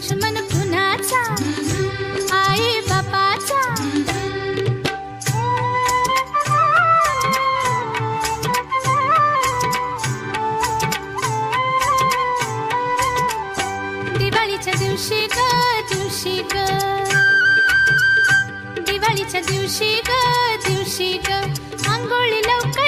लक्ष्मण पुन्हाचा आई बापाचा. दिवाळीच्या दिवशी ग दिवशी ग, दिवाळीच्या दिवशी ग दिवशी ग, आंघोळी लवकर